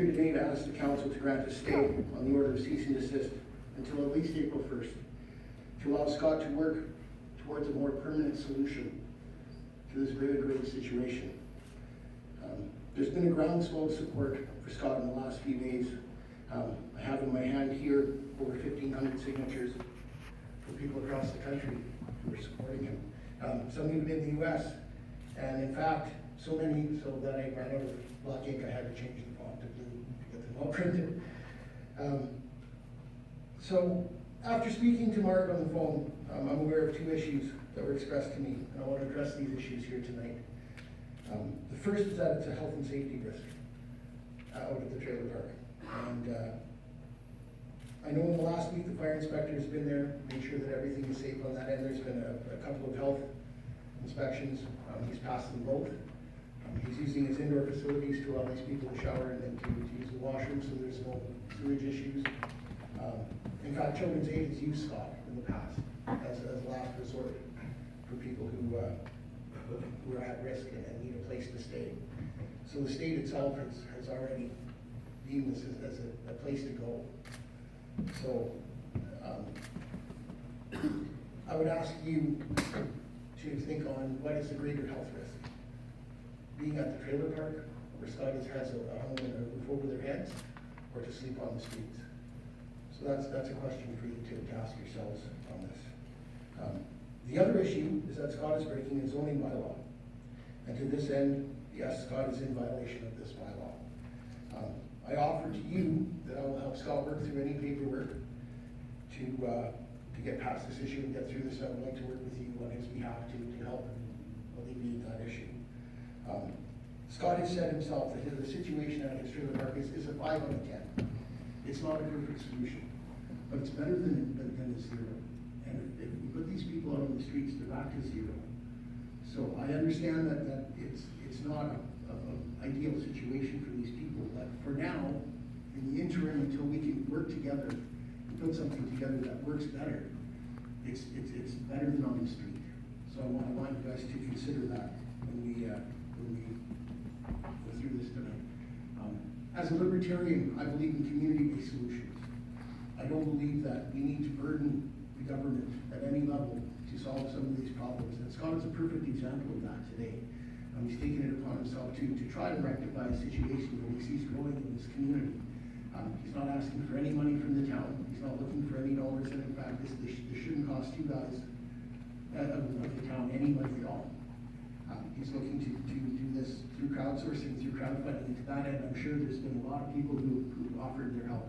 here today to ask the council to grant a stay on the order of cease and desist until at least April 1st, to allow Scott to work towards a more permanent solution to this very grave situation. There's been a groundswell of support for Scott in the last few days. I have in my hand here over 1,500 signatures from people across the country who are supporting him. Some even in the US, and in fact, so many so that I ran out of black ink, I had to change the font to blue to get them all printed. So after speaking to Mark on the phone, I'm aware of 2 issues that were expressed to me, and I want to address these issues here tonight. The first is that it's a health and safety risk out at the trailer park. And I know in the last week the fire inspector has been there, made sure that everything is safe on that end. There's been a couple of health inspections. He's passed them both. He's using his indoor facilities to allow these people to shower and then to use the washroom, so there's no sewage issues. In fact, Children's Aid has used Scott in the past as a last resort for people who are at risk and need a place to stay. So the state itself has already deemed this as a place to go. So I would ask you to think on what is the greater health risk. Being at the trailer park where Scott has a home and a roof over their heads, or to sleep on the streets. So that's a question for you to ask yourselves on this. The other issue is that Scott is breaking his zoning bylaw. And to this end, yes, Scott is in violation of this bylaw. I offer to you that I will help Scott work through any paperwork to get past this issue and get through this. I would like to work with you on his behalf to help alleviate that issue. Scott has said himself that the situation at his trailer park is a 5 out of 10. It's not a perfect solution, but it's better than a 0. And if we put these people out on the streets, they're back to 0. So I understand that it's not an ideal situation for these people, but for now, in the interim, until we can work together and put something together that works better, it's better than on the street. So I want you guys to consider that when we go through this tonight. As a libertarian, I believe in community-based solutions. I don't believe that we need to burden the government at any level to solve some of these problems. And Scott is a perfect example of that today. He's taken it upon himself to try to rectify a situation that he sees growing in this community. He's not asking for any money from the town. He's not looking for any dollars. And in fact, this shouldn't cost you guys of the town any money at all. He's looking to do this through crowdsourcing, through crowdfunding. And to that end, I'm sure there's been a lot of people who offered their help.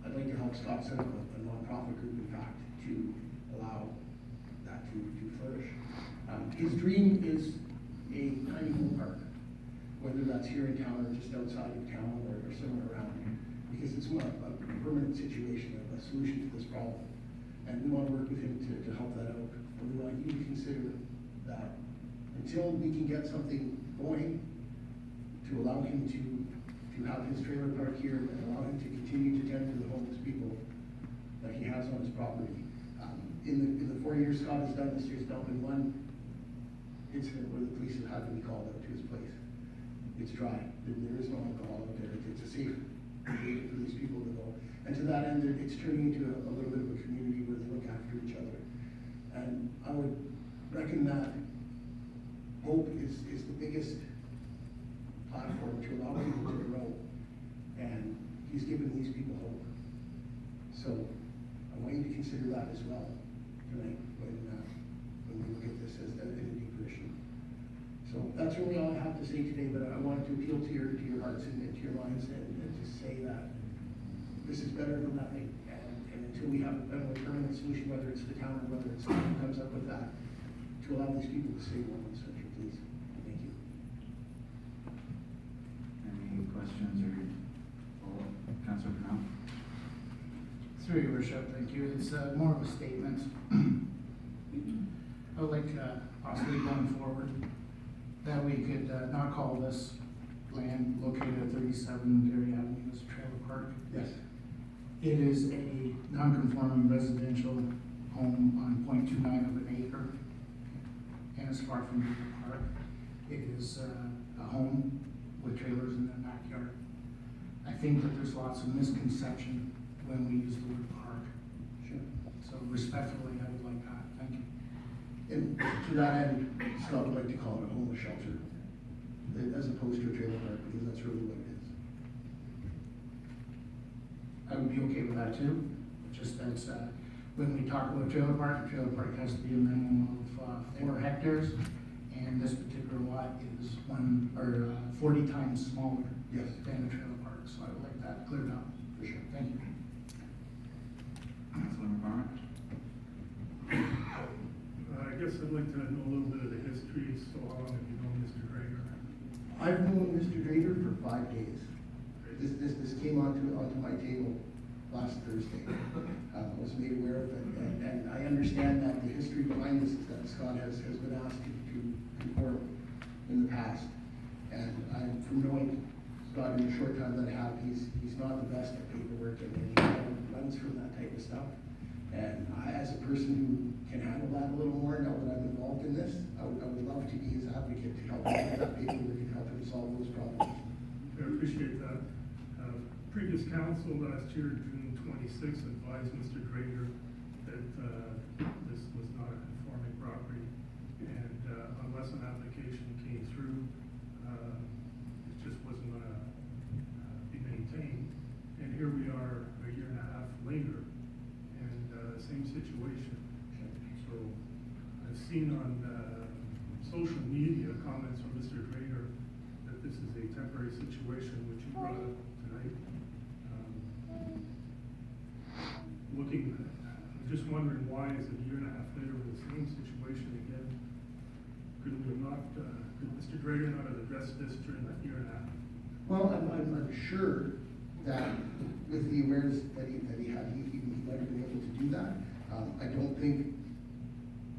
I'd like to help Scott set up a nonprofit group, in fact, to allow that to flourish. His dream is a tiny home park, whether that's here in town or just outside of town or somewhere around, because it's more a permanent situation, a solution to this problem. And we want to work with him to help that out. And we want you to consider that until we can get something going to allow him to have his trailer park here and allow him to continue to tend to the homeless people that he has on his property. In the 4 years Scott has done this, there's not been one incident where the police have had to be called out to his place. It's dry. There is no alcohol out there. It's a safe location for these people to go. And to that end, it's turning into a little bit of a community where they look after each other. And I would reckon that hope is the biggest platform to allow people to grow. And he's given these people hope. So I want you to consider that as well tonight when we look at this as a deeper issue. So that's really all I have to say today, but I wanted to appeal to your hearts and to your minds and to say that this is better than nothing. And until we have a permanent solution, whether it's the town or whether it's someone who comes up with that, to allow these people to stay warm and central, please. Thank you. Any questions or follow-up? Councilor Brown? Through your worship, thank you. It's more of a statement. I would like possibly going forward that we could not call this land located at 37 Gary Avenue as a trailer park. Yes. It is a non-conforming residential home on 0.29 of an acre, and it's far from being a park. It is a home with trailers in the backyard. I think that there's lots of misconception when we use the word park. Sure. So respectfully, I would like that, thank you. And to that end, Scott would like to call it a homeless shelter, as opposed to a trailer park, because that's really what it is. I would be okay with that too, just that, when we talk about trailer park has to be a minimum of 4 hectares, and this particular lot is 40 times smaller Yes. than a trailer park, so I would like that cleared up. For sure. Thank you. Councilor Komar? I guess I'd like to know a little bit of the history, so how long have you known Mr. Greger? I've known Mr. Drader for 5 days. This came onto my table last Thursday. I was made aware of it, and I understand that the history behind this is that Scott has been asked to conform in the past. And I'm, from knowing Scott in the short time that I have, he's not the best at paperwork, and he runs from that type of stuff. And I, as a person who can handle that a little more now that I'm involved in this, I would love to be his advocate to help him with that paperwork and help him solve those problems. I appreciate that. Previous council last year, June 26th, advised Mr. Greger that this was not a conforming property, and unless an application came through, it just wasn't going to be maintained. And here we are a year and a half later, and same situation. So I've seen on social media comments from Mr. Greger that this is a temporary situation, which you brought up tonight. I'm just wondering why is it a year and a half later with the same situation again? Could Mr. Greger not have addressed this during that year and a half? Well, I'm sure that with the awareness that he had, he might have been able to do that. I don't think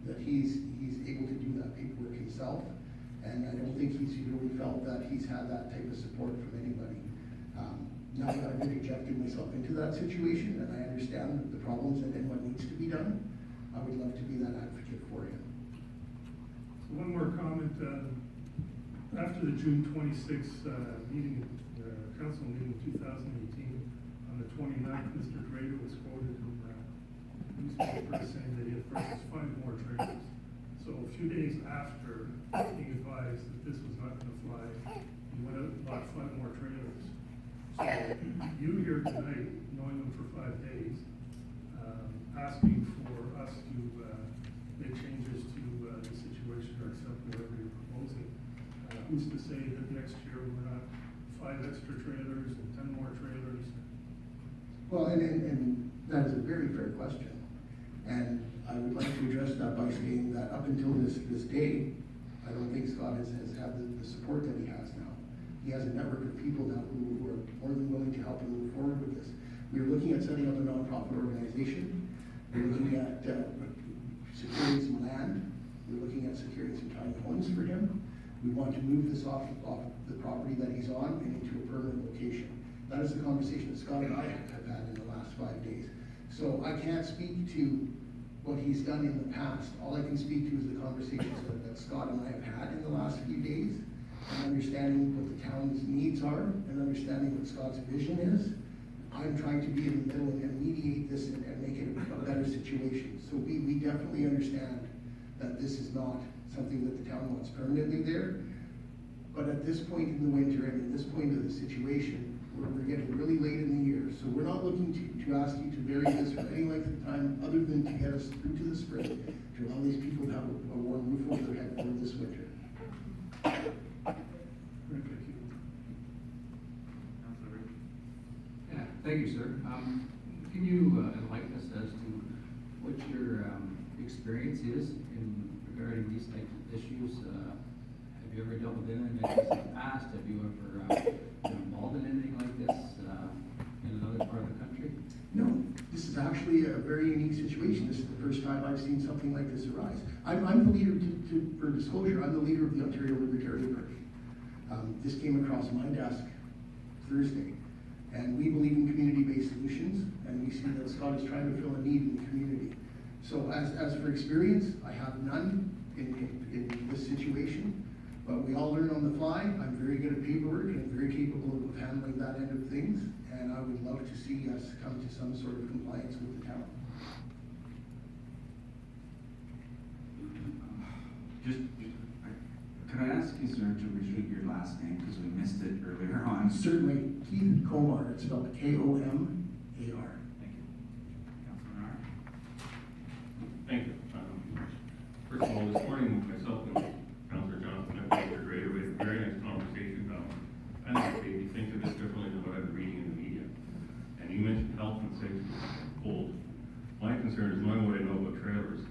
that he's able to do that paperwork himself, and I don't think he's really felt that he's had that type of support from anybody. Now that I've interjected myself into that situation, and I understand the problems and what needs to be done, I would love to be that advocate for him. So one more comment. After the June 26th meeting, council meeting in 2018, on the 29th, Mr. Greger was quoted in newspaper saying that he had purchased 5 more trailers. So a few days after being advised that this was not going to fly, he went out and bought 5 more trailers. So you here tonight, knowing them for 5 days, asking for us to make changes to the situation or accept whatever you're proposing. Who's to say that next year we're not 5 extra trailers and 10 more trailers? Well, and that is a very fair question. And I would like to address that by saying that up until this day, I don't think Scott has had the support that he has now. He has a network of people now who are more than willing to help him move forward with this. We're looking at setting up a nonprofit organization. We're looking at securing some land. We're looking at securing some tiny homes for him. We want to move this off the property that he's on and into a permanent location. That is the conversation that Scott and I have had in the last 5 days. So I can't speak to what he's done in the past. All I can speak to is the conversations that Scott and I have had in the last few days, and understanding what the town's needs are, and understanding what Scott's vision is. I'm trying to be in the middle and mediate this and make it a better situation. So we definitely understand that this is not something that the town wants permanently there. But at this point in the winter and at this point of the situation, we're getting really late in the year. So we're not looking to ask you to vary this for any length of time other than to get us through to the spring, to allow these people to have a warm roof over their head for this winter. Thank you. Councilor Rich? Yeah, thank you, sir. Can you enlighten us as to what your experience is in regarding these types of issues? Have you ever dealt with anything like this in the past? Have you ever been involved in anything like this in another part of the country? No, this is actually a very unique situation. This is the first time I've seen something like this arise. I'm the leader, for disclosure, I'm the leader of the Ontario Libertarian Party. This came across my desk Thursday, and we believe in community-based solutions, and we see that Scott is trying to fill a need in the community. So as for experience, I have none in this situation, but we all learn on the fly. I'm very good at paperwork, and I'm very capable of of handling that end of things, and I would love to see us come to some sort of compliance with the town. Could I ask you, sir, to repeat your last name, because we missed it earlier on? Certainly, Keith Komar, it's spelled Komar. Thank you. Councilman Hart? Thank you. First of all, this morning, myself and Councilor Johnson and Mr. Grader, we had a very nice conversation about, I think maybe think of this differently than what I've been reading in the media. And you mentioned health and safety, cold. My concern is knowing what I know about trailers,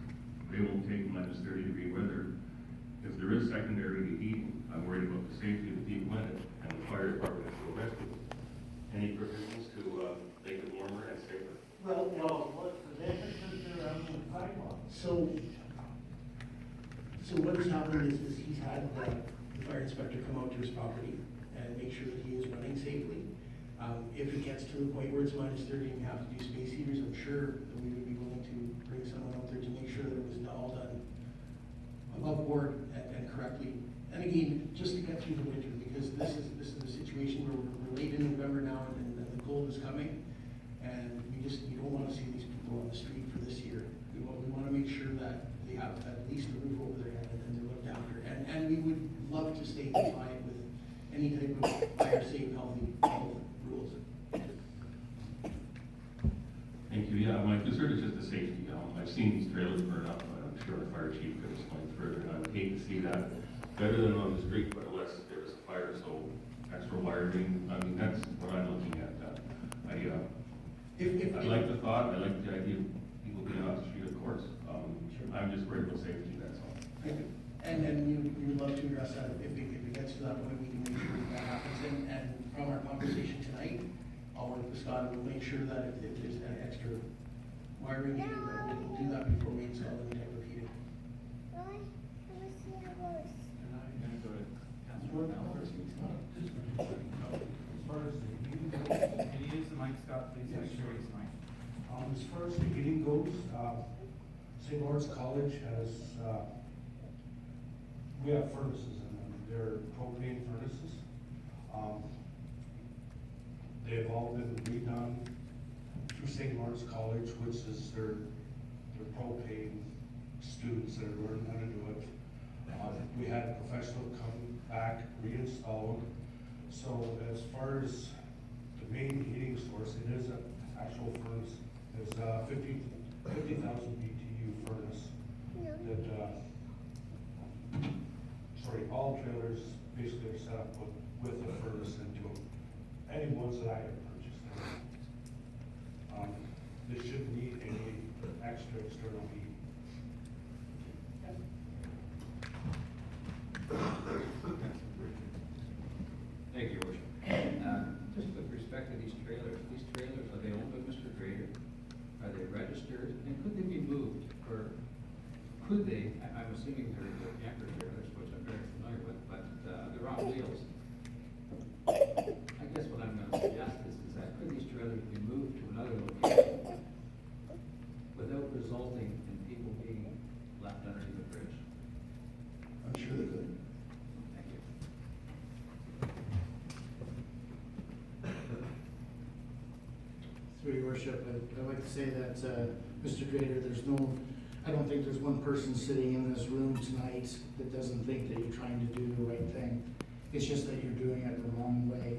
they won't take minus 30-degree weather. If there is secondary heating, I'm worried about the safety of the people in it and the fire department to rescue them. Any provisions to make it warmer and safer? Well, what's the difference if they're on the sidewalk? So what has happened is he's had the fire inspector come out to his property and make sure that he is running safely. If it gets to the point where it's minus 30 and you have to do space heaters, I'm sure that we would be willing to bring someone out there to make sure that it was all done above board and correctly. And again, just to get through the winter, because this is a situation where we're late in November now and the cold is coming. And you don't want to see these people on the street for this year. We want to make sure that they have at least a roof over their head and they're looked after. And we would love to stay compliant with any type of fire safe, healthy health rules. Thank you. Yeah, my concern is just the safety. I've seen these trailers burn up. I'm sure the fire chief could explain further. And I would hate to see that. Better than on the street, but unless there was a fire, so extra wiring. I mean, that's what I'm looking at. I like the thought. I like the idea of people being off the street, of course. I'm just worried about safety. That's all. Thank you. And we would love to address that if it gets to that point, we can make sure that happens. And from our conversation tonight, I'll work with Scott and we'll make sure that if there's an extra wiring needed, that we'll do that before we install any type of heating. As far as the heating goes, can you use the mic, Scott, please? Yes, Make sure sure. it's mic. As far as the heating goes, St. Lawrence College has, we have furnaces in them, they're propane furnaces. They've all been redone through St. Lawrence College, which is their propane students that are learning how to do it. We had a professional come back, reinstall them. So as far as the main heating source, it is an actual furnace. It's a 50,000 BTU furnace that, all trailers basically are set up with a furnace into them. Any ones that I have purchased. They shouldn't need any extra external heat. Thank you, Your Worship. Just with respect to these trailers, are they owned by Mr. Grader? Are they registered? And could they be moved? Or could they, I'm assuming they're anchor trailers, which I'm very familiar with, but they're on wheels. I guess what I'm gonna suggest is that could these trailers be moved to another location without resulting in people being left underneath the bridge? I'm sure they could. Thank you. Through your worship, I'd like to say that, Mr. Grader, I don't think there's one person sitting in this room tonight that doesn't think that you're trying to do the right thing. It's just that you're doing it the wrong way.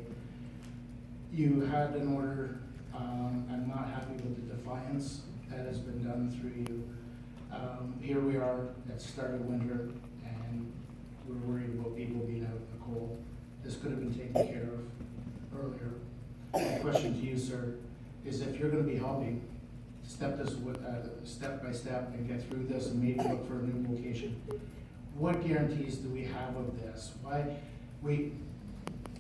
You had an order, I'm not happy with the defiance that has been done through you. Here we are at the start of winter, and we're worried about people being out in the cold. This could have been taken care of earlier. My question to you, sir, is if you're gonna be helping, step by step and get through this and maybe look for a new location. What guarantees do we have of this?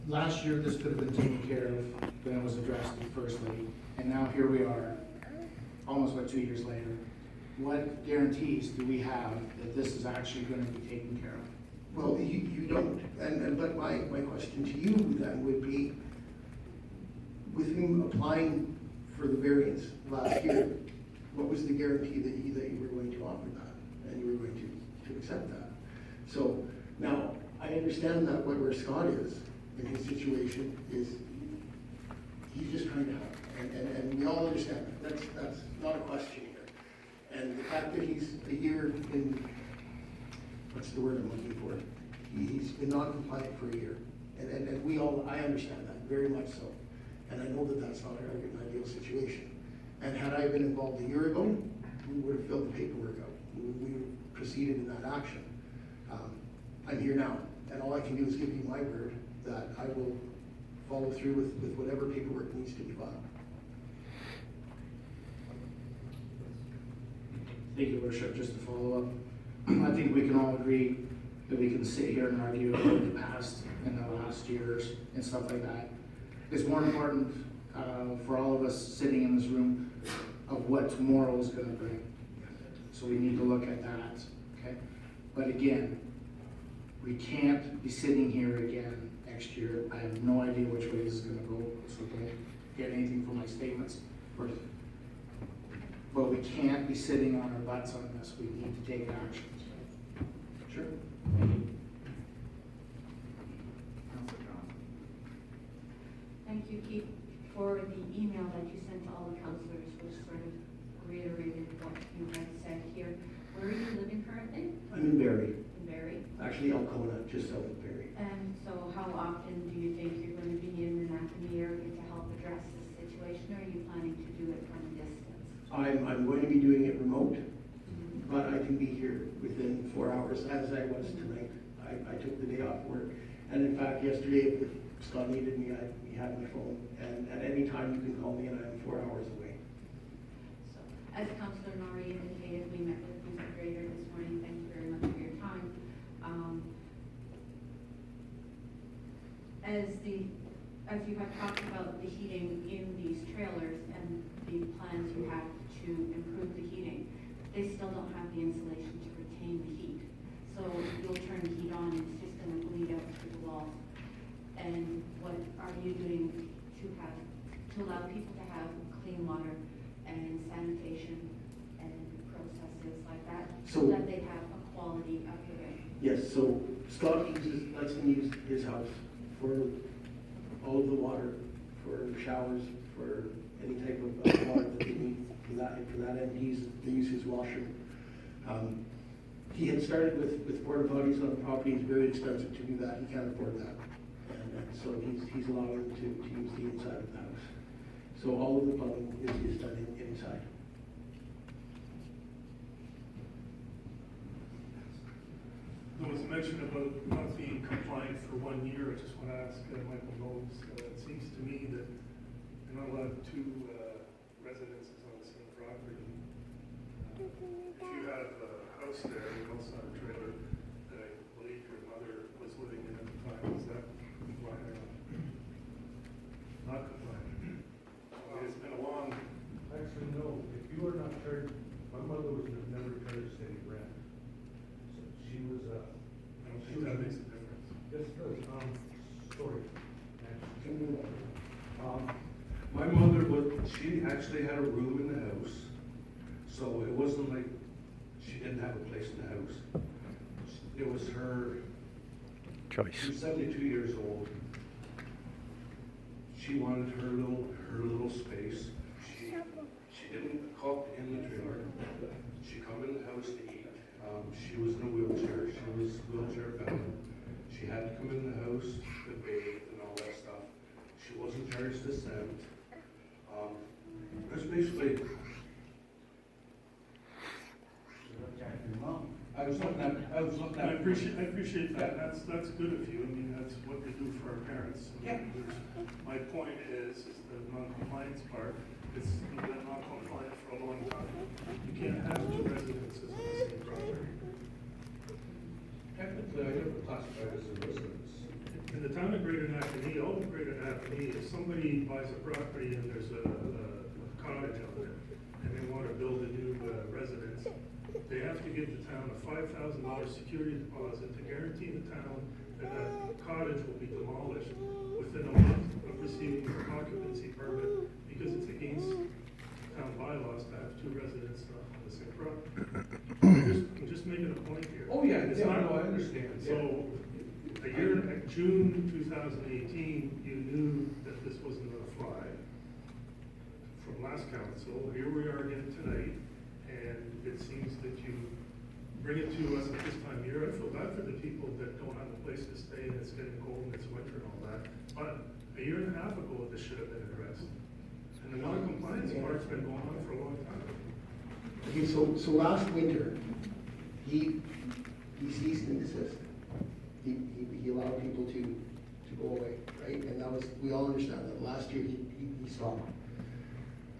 Last year, this could have been taken care of when it was addressed firstly, and now here we are, almost 2 years later. What guarantees do we have that this is actually gonna be taken care of? Well, you don't, but my question to you then would be, with him applying for the variance last year, what was the guarantee that you were going to offer that, and you were going to accept that? So, now, I understand that where Scott is, in his situation, is He's just trying to help, and we all understand that. That's not a question here. And the fact that he's a year in, what's the word I'm looking for? He's been non-compliant for a year. And we all, I understand that, very much so. And I know that that's not an ideal situation. And had I been involved a year ago, we would have filled the paperwork out. We proceeded in that action. I'm here now, and all I can do is give you my word that I will follow through with whatever paperwork needs to be filed. Thank you, Worship. Just to follow up, I think we can all agree that we can sit here and argue about the past and the last years and stuff like that. It's more important for all of us sitting in this room of what tomorrow is going to bring. So we need to look at that, okay? But again, we can't be sitting here again next year. I have no idea which way this is going to go, so don't get anything from my statements. But we can't be sitting on our butts on this. We need to take action. Sure. Councilor Johnson. Thank you, Keith, for the email that you sent to all the councillors, which sort of reiterated what you had said here. Where are you living currently? I'm in Barrie, In Barrie? actually Alcona, just south of Barrie. And so how often do you think you're going to be in the area to help address this situation, or are you planning to do it from a distance? I'm going to be doing it remote, but I can be here within 4 hours, as I was tonight. I took the day off work, and in fact, yesterday, if Scott needed me, he had my phone, and at any time you can call me, and I'm 4 hours away. So, as Councillor Nori indicated, we met with Mr. Grader this morning. Thank you very much for your time. As you have talked about the heating in these trailers and the plans you have to improve the heating, they still don't have the insulation to retain the heat. So you'll turn the heat on and it's just going to bleed out through the walls. And what are you doing to allow people to have clean water and sanitation and processes like that, so So- that they have a quality of living? Yes, so Scott lets me use his house for all of the water, for showers, for any type of water that they need for that end. They use his washer. He had started with porta potties on the property. It's very expensive to do that. He can't afford that. And so he's allowing to use the inside of the house. So all of the plumbing is done inside. There was mention about not being compliant for 1 year. I just want to ask Michael Knowles, it seems to me that you're not allowed 2 residences on the same property. If you have a house there, you also have a trailer that I believe your mother was living in at the time, is that compliant or not? Not compliant. It's been a long. Actually, no, if you are not charged, my mother was never charged any rent. So she was, I don't think that makes a difference. yes, it does, story. My mother she actually had a room in the house, so it wasn't like she didn't have a place in the house. It was her choice. She was 72 years old. She wanted her little space. She didn't cook in the trailer. She come in the house to eat. She was in a wheelchair. She was wheelchair bound. She had to come in the house to bathe and all that stuff. She wasn't charged a cent. That's basically. I was looking at. I appreciate that. That's good of you. I mean, that's what they do for our parents. Yeah. My point is the non-compliance part. It's been non-compliant for a long time. You can't have 2 residences on the same property. Technically, I never classified as a residence. In the town of Greater Napanee, all of Greater Napanee, if somebody buys a property and there's a cottage on it, and they want to build a new residence, they have to give the town a $5,000 security deposit to guarantee the town that that cottage will be demolished within a month of receiving an occupancy permit, because it's against town bylaws to have 2 residents on the same property. I'm just making a point here. Oh, yeah, It's yeah, not- no, I understand. So, June 2018, you knew that this wasn't going to fly. last council, here we are again tonight, and it seems that you bring it to us at this time of year. I feel bad for the people that don't have a place to stay, and it's getting cold and it's winter and all that. But a year and a half ago, this should have been addressed. And the non-compliance part's been going on for a long time. Okay, so last winter, he ceased and desist. He allowed people to go away, right? And that was, we all understand that. Last year, he stopped.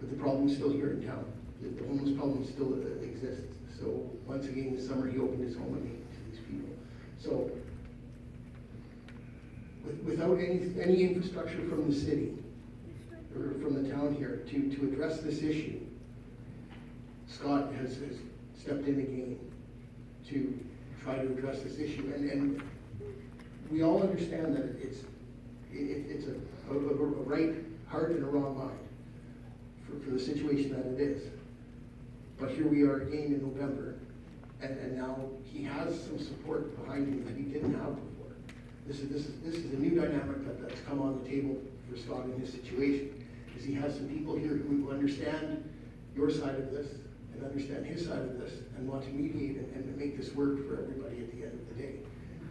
But the problem's still here in town. The homeless problem still exists. So once again, this summer, he opened his home again to these people. So without any infrastructure from the city or from the town here to address this issue, Scott has stepped in again to try to address this issue. And we all understand that it's a right heart and a wrong mind for the situation that it is. But here we are again in November, and now he has some support behind him that he didn't have before. This is a new dynamic that's come on the table for Scott in his situation, is he has some people here who understand your side of this and understand his side of this and want to mediate and make this work for everybody at the end of the day.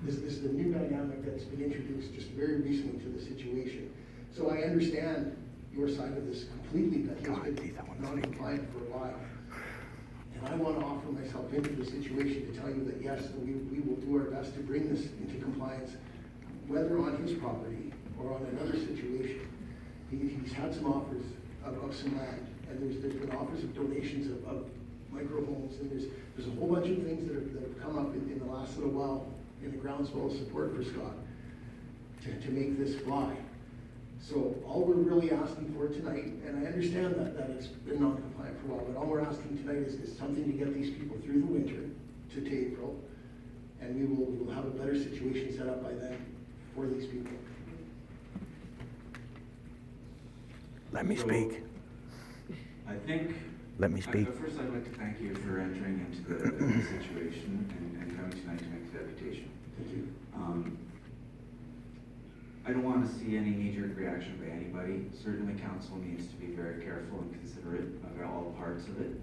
This is a new dynamic that's been introduced just very recently to the situation. So I understand your side of this completely, that he's been non-compliant for a while. And I want to offer myself into the situation to tell you that yes, we will do our best to bring this into compliance, whether on his property or on another situation. He's had some offers of some land, and there's been offers of donations of micro homes, and there's a whole bunch of things that have come up in the last little while in the groundswell of support for Scott to make this fly. So all we're really asking for tonight, and I understand that it's been non-compliant for a while, but all we're asking tonight is something to get these people through the winter to April, and we will have a better situation set up by then for these people. Let me speak. I think. Let me speak. First, I'd like to thank you for entering into the situation and coming tonight to make the deputation. Thank you. I don't want to see any knee-jerk reaction by anybody. Certainly, council needs to be very careful and considerate of all parts of it.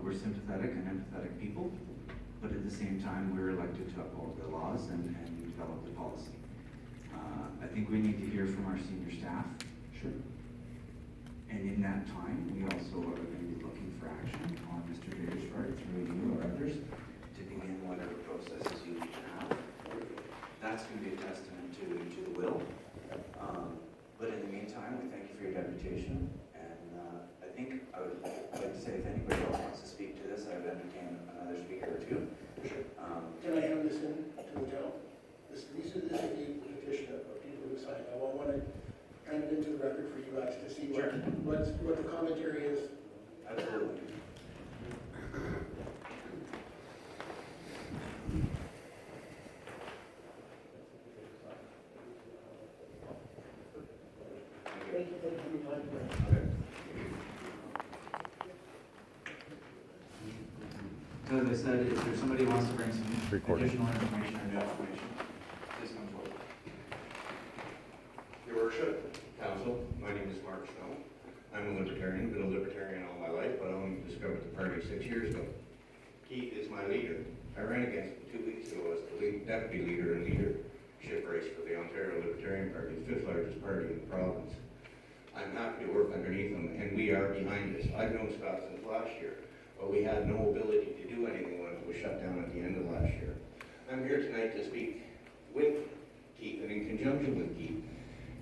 We're sympathetic and empathetic people, but at the same time, we're elected to uphold the laws and develop the policy. I think we need to hear from our senior staff. Sure. And in that time, we also are going to be looking for action on Mr. Grader's part through you or others to begin whatever processes you need to have. That's going to be a testament to the will. But in the meantime, we thank you for your deputation. And I think I would like to say if anybody else wants to speak to this, I would entertain another speaker or two. Can I hand this in to the town? This is the petition of people who signed. I want to hand it into the record for you guys to see what the commentary is. Absolutely. Thank you for your time. Okay. So as I said, if there's somebody who wants to bring some additional information or new information, please come forward. Your Worship, Council, my name is Mark Snow. I'm a Libertarian, been a Libertarian all my life, but I only discovered the party 6 years ago. Keith is my leader. I ran against him 2 weeks ago as the deputy leader and leadership race for the Ontario Libertarian Party, the 5th largest party in the province. I'm happy to work underneath him, and we are behind this. I've known Scott since last year, but we had no ability to do anything when it was shut down at the end of last year. I'm here tonight to speak with Keith and in conjunction with Keith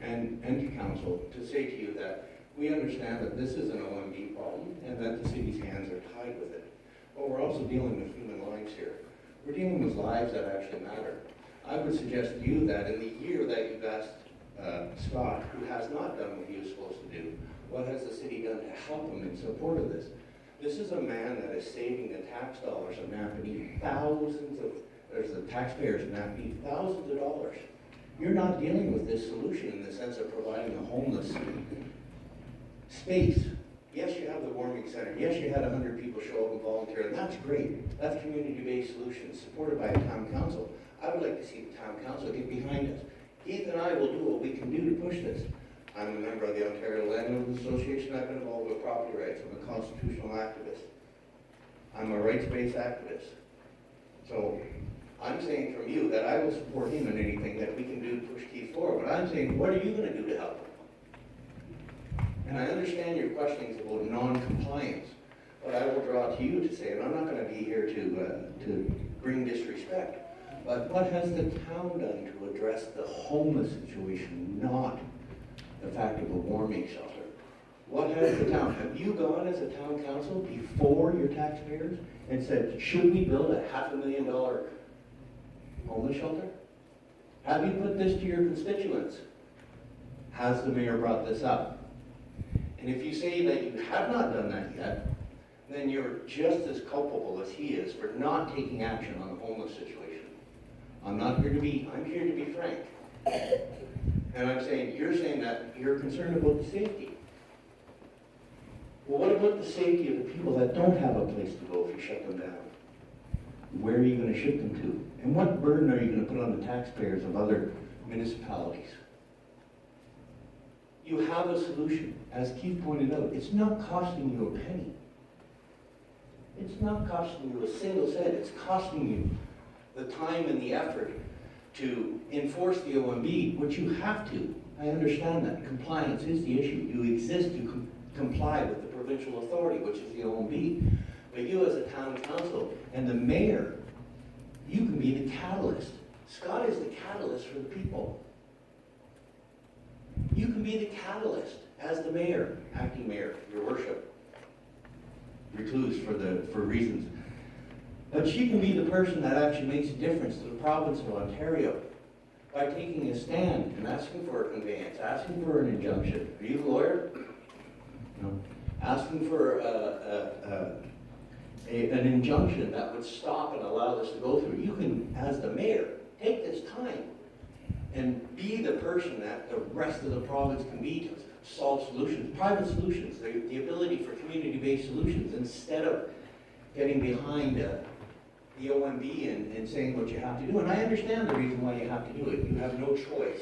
and to council to say to you that we understand that this is an OMB problem and that the city's hands are tied with it. But we're also dealing with human lives here. We're dealing with lives that actually matter. I would suggest to you that in the year that you've asked Scott, who has not done what he was supposed to do, what has the city done to help him in support of this? This is a man that is saving the tax dollars of Napanee, there's the taxpayers of Napanee, thousands of dollars. You're not dealing with this solution in the sense of providing a homeless space. Yes, you have the warming center. Yes, you had 100 people show up and volunteer, and that's great. That's community-based solutions supported by the town council. I would like to see the town council get behind us. Keith and I will do what we can do to push this. I'm a member of the Ontario Landowners Association. I've been involved with property rights. I'm a constitutional activist. I'm a rights-based activist. So I'm saying from you that I will support him in anything that we can do to push Keith forward. But I'm saying, what are you going to do to help him? And I understand your questionings about non-compliance, but I will draw to you to say, and I'm not going to be here to bring disrespect, but what has the town done to address the homeless situation, not the fact of a warming shelter? What has the town, have you gone as a town council before your taxpayers and said, should we build a $500,000 homeless shelter? Have you put this to your constituents? Has the mayor brought this up? And if you say that you have not done that yet, then you're just as culpable as he is for not taking action on the homeless situation. I'm here to be frank. And I'm saying, you're saying that you're concerned about the safety. Well, what about the safety of the people that don't have a place to go if you shut them down? Where are you going to ship them to? And what burden are you going to put on the taxpayers of other municipalities? You have a solution. As Keith pointed out, it's not costing you a penny. It's not costing you a single cent. It's costing you the time and the effort to enforce the OMB, which you have to. I understand that. Compliance is the issue. You exist to comply with the provincial authority, which is the OMB. But you as a town council and the mayor, you can be the catalyst. Scott is the catalyst for the people. You can be the catalyst as the mayor, acting mayor, your worship, recluse for reasons. But she can be the person that actually makes a difference to the province of Ontario by taking a stand and asking for a conveyance, asking for an injunction. Are you the lawyer? No. Asking for an injunction that would stop and allow this to go through. You can, as the mayor, take this time and be the person that the rest of the province can be to solve solutions, private solutions, the ability for community-based solutions, instead of getting behind the OMB and saying what you have to do. And I understand the reason why you have to do it. You have no choice.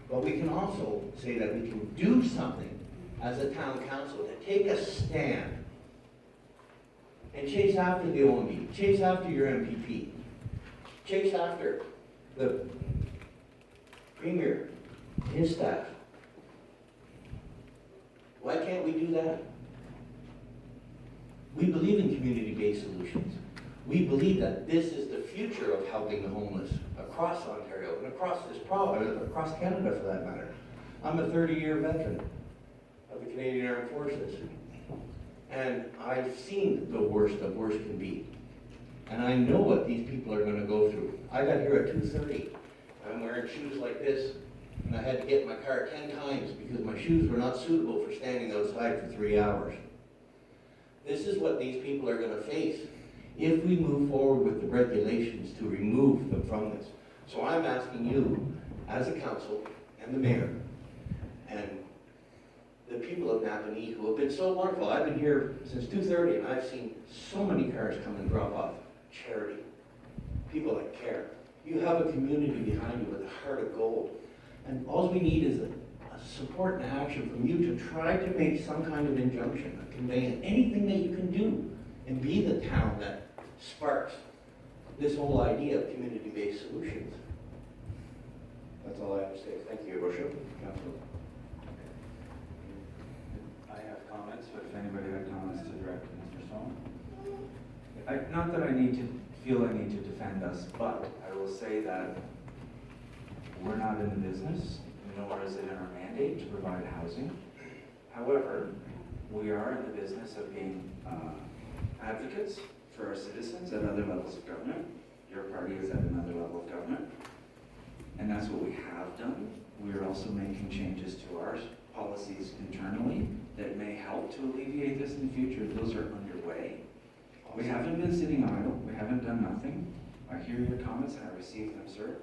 But we can also say that we can do something as a town council to take a stand and chase after the OMB, chase after your MPP, chase after the Premier, his staff. Why can't we do that? We believe in community-based solutions. We believe that this is the future of helping the homeless across Ontario and across this province, across Canada for that matter. I'm a 30-year veteran of the Canadian Armed Forces. And I've seen the worst of worst can be. And I know what these people are going to go through. I got here at 2:30. I'm wearing shoes like this. And I had to get in my car 10 times because my shoes were not suitable for standing outside for 3 hours. This is what these people are going to face if we move forward with the regulations to remove them from this. So I'm asking you, as a council, and the mayor, and the people of Napanee who have been so wonderful. I've been here since 2:30 and I've seen so many cars come and drop off. Charity. People that care. You have a community behind you with a heart of gold. And all we need is a support and action from you to try to make some kind of injunction, a conveyance, anything that you can do, and be the town that sparks this whole idea of community-based solutions. That's all I have to say. Thank you, Your Worship. Council. I have comments, but if anybody had comments to direct to Mr. Stone. Not that I feel I need to defend us, but I will say that we're not in the business, nor is it in our mandate to provide housing. However, we are in the business of being advocates for our citizens at other levels of government. Your party is at another level of government. And that's what we have done. We are also making changes to our policies internally that may help to alleviate this in the future. Those are underway. We haven't been sitting idle. We haven't done nothing. I hear your comments and I receive them, sir.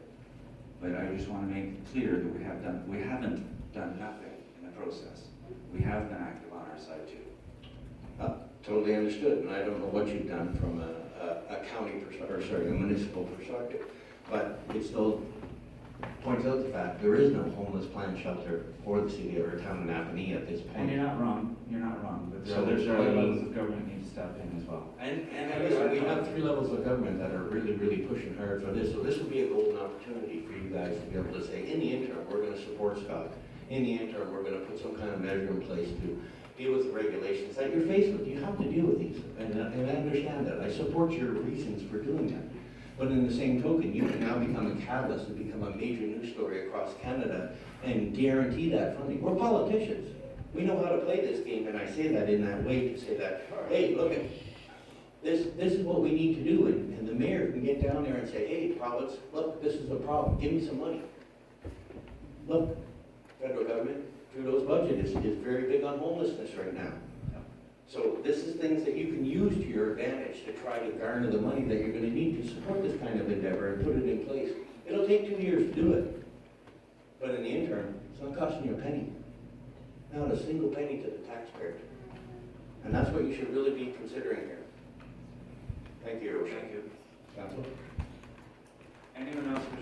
But I just want to make it clear that we haven't done nothing in the process. We have been active on our side too. Totally understood, and I don't know what you've done from a county perspective, a municipal perspective, but it's still points out the fact there is no homeless plan shelter for the city or town of Napanee at this And you're point. not wrong, but So there's there's other no- levels of government need to step in as well. And listen, we have 3 levels of government that are really, really pushing hard for this, so this would be a golden opportunity for you guys to be able to say, in the interim, we're gonna support Scott. In the interim, we're gonna put some kind of measure in place to deal with the regulations that you're faced with. You have to deal with these, and I understand that. I support your reasons for doing that. But in the same token, you can now become a catalyst and become a major news story across Canada and guarantee that funding. We're politicians. We know how to play this game, and I say that in that way to say that, hey, look, this is what we need to do, and the mayor can get down there and say, hey, province, look, this is a problem, give me some money. Look, federal government, Trudeau's budget is very big on homelessness right now. So this is things that you can use to your advantage to try to garner the money that you're gonna need to support this kind of endeavor and put it in place. It'll take 2 years to do it. But in the interim, it's not costing you a penny. Not a single penny to the taxpayer. And that's what you should really be considering here. Thank you, Your Worship. Thank you. Council? Anyone else wish